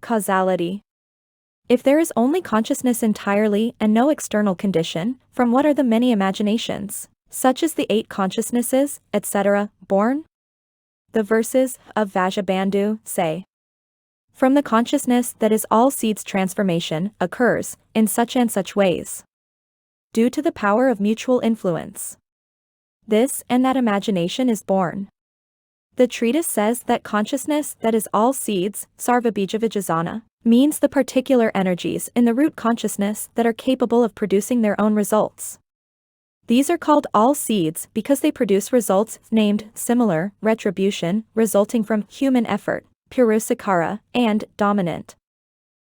Causality. If there is only consciousness entirely and no external condition, from what are the many imaginations, such as the 8 consciousnesses, etc., born? The verses of Vasubandhu say, "From the consciousness that is all seeds transformation occurs in such and such ways, due to the power of mutual influence. This and that imagination is born." The treatise says that consciousness that is all seeds, sarvabijavijasana, means the particular energies in the root consciousness that are capable of producing their own results. These are called all seeds because they produce results named similar, retribution, resulting from human effort, purusakara, and dominant.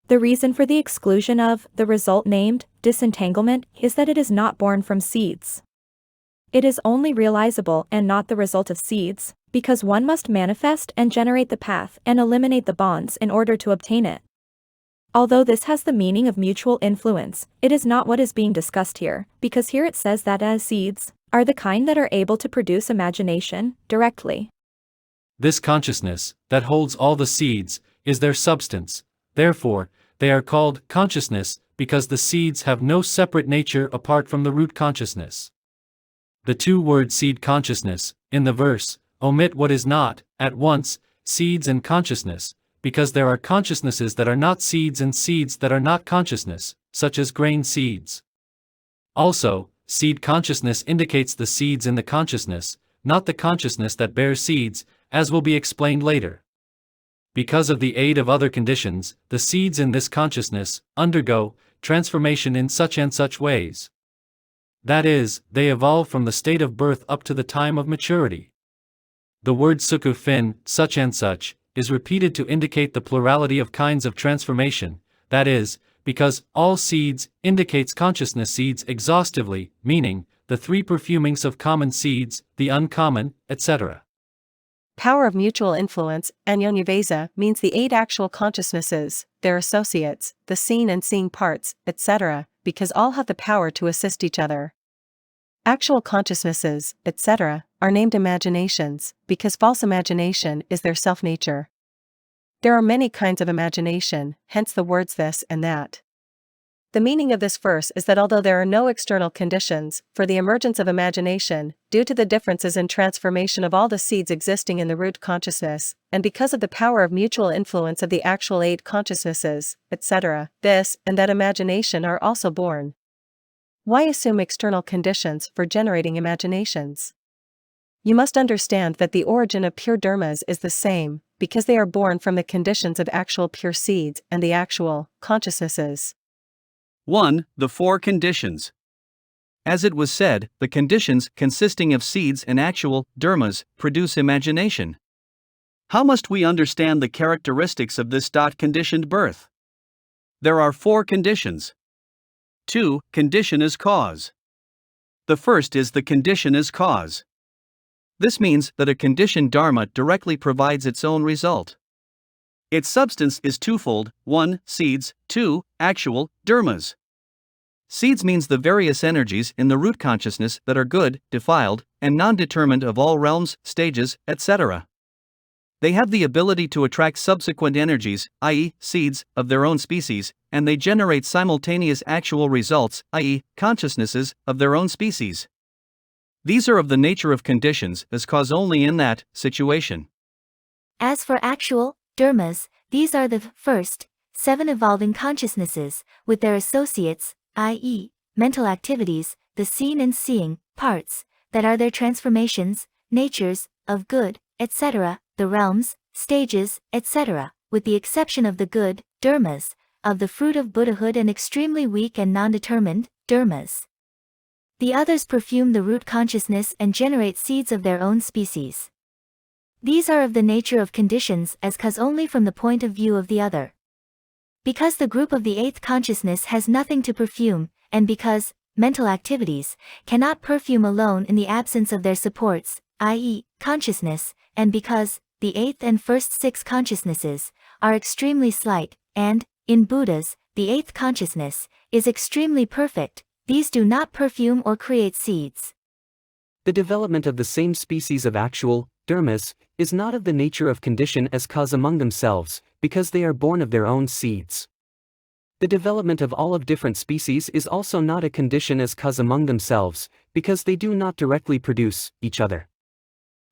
The reason for the exclusion of the result named disentanglement is that it is not born from seeds. It is only realizable and not the result of seeds, because one must manifest and generate the path and eliminate the bonds in order to obtain it. Although this has the meaning of mutual influence, it is not what is being discussed here, because here it says that as seeds are the kind that are able to produce imagination directly. This consciousness, that holds all the seeds, is their substance. Therefore, they are called consciousness, because the seeds have no separate nature apart from the root consciousness. The 2 words seed consciousness, in the verse, omit what is not, at once, seeds and consciousness, because there are consciousnesses that are not seeds and seeds that are not consciousness, such as grain seeds. Also, seed consciousness indicates the seeds in the consciousness, not the consciousness that bears seeds, as will be explained later. Because of the aid of other conditions, the seeds in this consciousness undergo transformation in such and such ways. That is, they evolve from the state of birth up to the time of maturity. The word sukhu fin, such and such, is repeated to indicate the plurality of kinds of transformation, that is, because all seeds indicates consciousness seeds exhaustively, meaning, the 3 perfumings of common seeds, the uncommon, etc. Power of mutual influence, anyonyavesa, means the 8 actual consciousnesses, their associates, the seen and seeing parts, etc., because all have the power to assist each other. Actual consciousnesses, etc., are named imaginations, because false imagination is their self-nature. There are many kinds of imagination, hence the words this and that. The meaning of this verse is that although there are no external conditions for the emergence of imagination, due to the differences in transformation of all the seeds existing in the root consciousness, and because of the power of mutual influence of the actual 8 consciousnesses, etc., this and that imagination are also born. Why assume external conditions for generating imaginations? You must understand that the origin of pure dharmas is the same, because they are born from the conditions of actual pure seeds and the actual consciousnesses. 1. The 4 conditions. As it was said, the conditions consisting of seeds and actual dharmas produce imagination. How must we understand the characteristics of this conditioned birth? There are 4 conditions. 2. Condition as cause. The first is the condition as cause. This means that a conditioned dharma directly provides its own result. Its substance is twofold: 1. Seeds, 2. Actual dharmas. Seeds means the various energies in the root consciousness that are good, defiled, and nondetermined of all realms, stages, etc. They have the ability to attract subsequent energies, i.e., seeds, of their own species, and they generate simultaneous actual results, i.e., consciousnesses, of their own species. These are of the nature of conditions as cause only in that situation. As for actual dharmas, these are the first 7 evolving consciousnesses, with their associates, i.e., mental activities, the seen and seeing parts, that are their transformations, natures, of good, etc., the realms, stages, etc., with the exception of the good dharmas, of the fruit of Buddhahood, and extremely weak and non-determined dharmas. The others perfume the root consciousness and generate seeds of their own species. These are of the nature of conditions as cause only from the point of view of the other. Because the group of the 8th consciousness has nothing to perfume, and because mental activities cannot perfume alone in the absence of their supports, i.e., consciousness, and because the 8th and first 6 consciousnesses are extremely slight, and, in Buddhas, the 8th consciousness is extremely perfect, these do not perfume or create seeds. The development of the same species of actual dharmas is not of the nature of condition as cause among themselves, because they are born of their own seeds. The development of all of different species is also not a condition as cause among themselves, because they do not directly produce each other.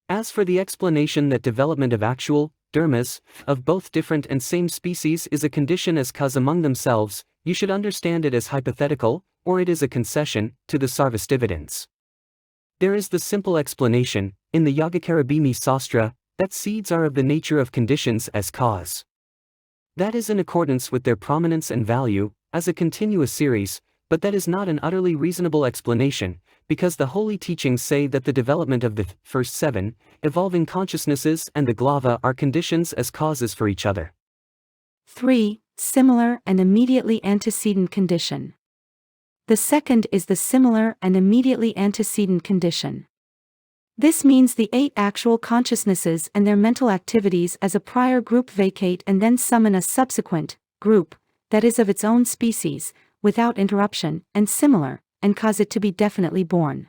As for the explanation that development of actual dharmas of both different and same species is a condition as cause among themselves, you should understand it as hypothetical, or it is a concession to the Sarvas dividends. There is the simple explanation, in the Yogacarabhimi Sastra, that seeds are of the nature of conditions as cause. That is in accordance with their prominence and value, as a continuous series, but that is not an utterly reasonable explanation, because the holy teachings say that the development of the first 7 evolving consciousnesses and the glava are conditions as causes for each other. 3. Similar and immediately antecedent condition. The second is the similar and immediately antecedent condition. This means the 8 actual consciousnesses and their mental activities as a prior group vacate and then summon a subsequent group, that is of its own species, without interruption, and similar, and cause it to be definitely born.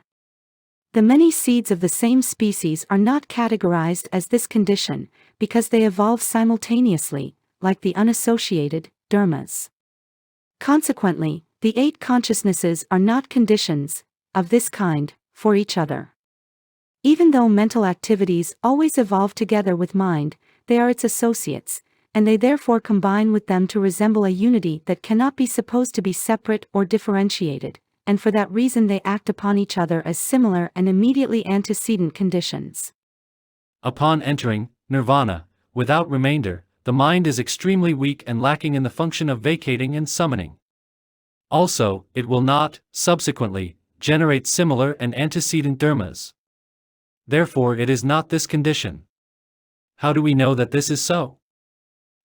The many seeds of the same species are not categorized as this condition, because they evolve simultaneously, like the unassociated dharmas. Consequently, the 8 consciousnesses are not conditions of this kind for each other. Even though mental activities always evolve together with mind, they are its associates, and they therefore combine with them to resemble a unity that cannot be supposed to be separate or differentiated, and for that reason they act upon each other as similar and immediately antecedent conditions. Upon entering nirvana, without remainder, the mind is extremely weak and lacking in the function of vacating and summoning. Also, it will not, subsequently, generate similar and antecedent dharmas. Therefore it is not this condition. How do we know that this is so?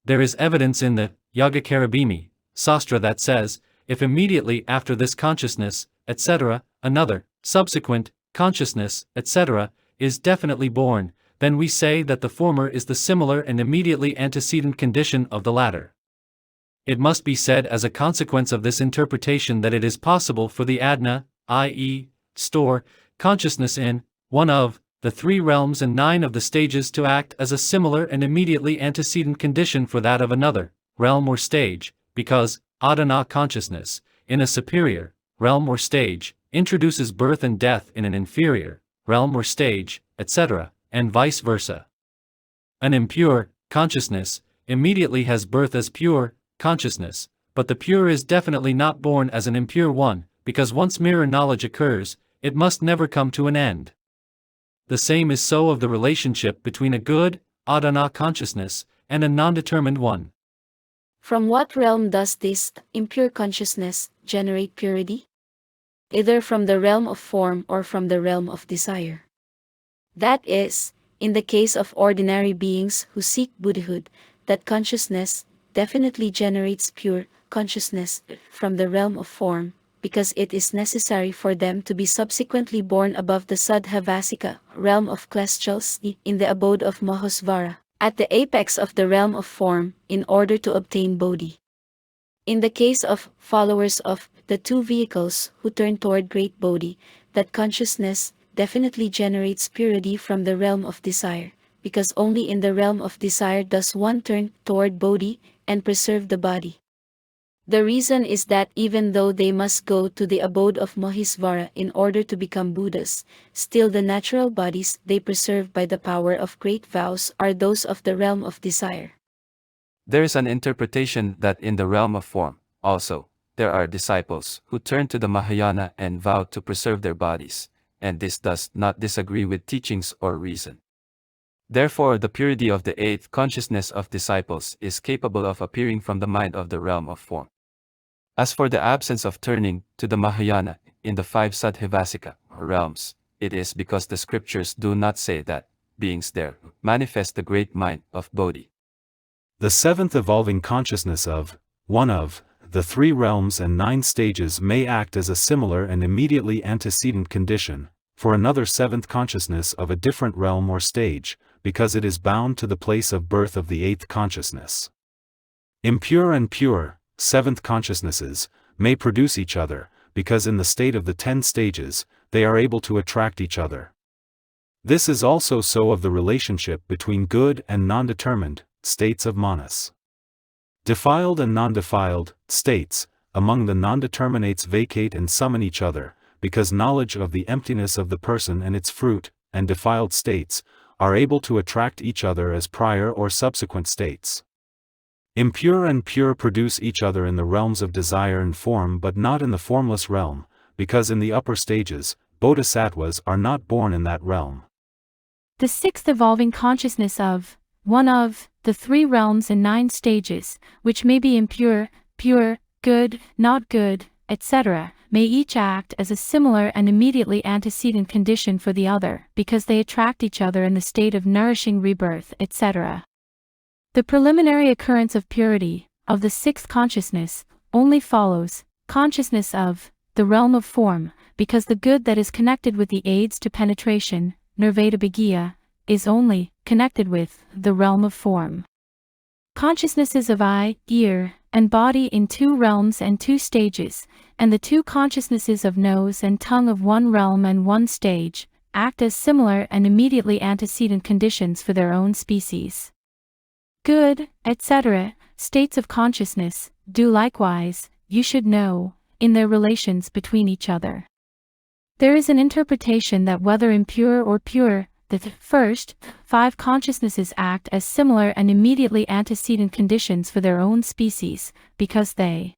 There is evidence in the Yogacarabhimi Sastra that says, if immediately after this consciousness, etc., another, subsequent, consciousness, etc., is definitely born, then we say that the former is the similar and immediately antecedent condition of the latter. It must be said as a consequence of this interpretation that it is possible for the adna, i.e., store, consciousness in one of the 3 realms and 9 of the stages to act as a similar and immediately antecedent condition for that of another realm or stage, because adana consciousness, in a superior realm or stage, introduces birth and death in an inferior realm or stage, etc., and vice versa. An impure consciousness immediately has birth as pure consciousness, but the pure is definitely not born as an impure one, because once mirror knowledge occurs, it must never come to an end. The same is so of the relationship between a good, adana consciousness, and a nondetermined one. From what realm does this impure consciousness generate purity? Either from the realm of form or from the realm of desire. That is, in the case of ordinary beings who seek Buddhahood, that consciousness definitely generates pure consciousness from the realm of form, because it is necessary for them to be subsequently born above the Saddhavasika realm of celestials in the abode of Mahasvara, at the apex of the realm of form, in order to obtain Bodhi. In the case of followers of the 2 vehicles who turn toward great Bodhi, that consciousness definitely generates purity from the realm of desire, because only in the realm of desire does one turn toward Bodhi and preserve the body. The reason is that even though they must go to the abode of Mahasvara in order to become Buddhas, still the natural bodies they preserve by the power of great vows are those of the realm of desire. There is an interpretation that in the realm of form, also, there are disciples who turn to the Mahayana and vow to preserve their bodies, and this does not disagree with teachings or reason. Therefore the purity of the 8th consciousness of disciples is capable of appearing from the mind of the realm of form. As for the absence of turning to the Mahayana in the 5 Saddhavasika realms, it is because the scriptures do not say that beings there manifest the great mind of Bodhi. The 7th evolving consciousness of one of the 3 realms and 9 stages may act as a similar and immediately antecedent condition for another 7th consciousness of a different realm or stage, because it is bound to the place of birth of the 8th consciousness. Impure and pure 7th consciousnesses may produce each other, because in the state of the 10 stages, they are able to attract each other. This is also so of the relationship between good and nondetermined states of manas. Defiled and non-defiled states, among the nondeterminates vacate and summon each other, because knowledge of the emptiness of the person and its fruit, and defiled states, are able to attract each other as prior or subsequent states. Impure and pure produce each other in the realms of desire and form but not in the formless realm, because in the upper stages, bodhisattvas are not born in that realm. The sixth evolving consciousness of, one of, the three realms and 9 stages, which may be impure, pure, good, not good, etc., may each act as a similar and immediately antecedent condition for the other, because they attract each other in the state of nourishing rebirth, etc. The preliminary occurrence of purity, of the sixth consciousness, only follows, consciousness of, the realm of form, because the good that is connected with the aids to penetration, nirvana, is only connected with the realm of form. Consciousnesses of eye, ear, and body in 2 realms and 2 stages, and the 2 consciousnesses of nose and tongue of 1 realm and 1 stage, act as similar and immediately antecedent conditions for their own species. Good, etc., states of consciousness, do likewise, you should know, in their relations between each other. There is an interpretation that whether impure or pure, the first 5 consciousnesses act as similar and immediately antecedent conditions for their own species, because they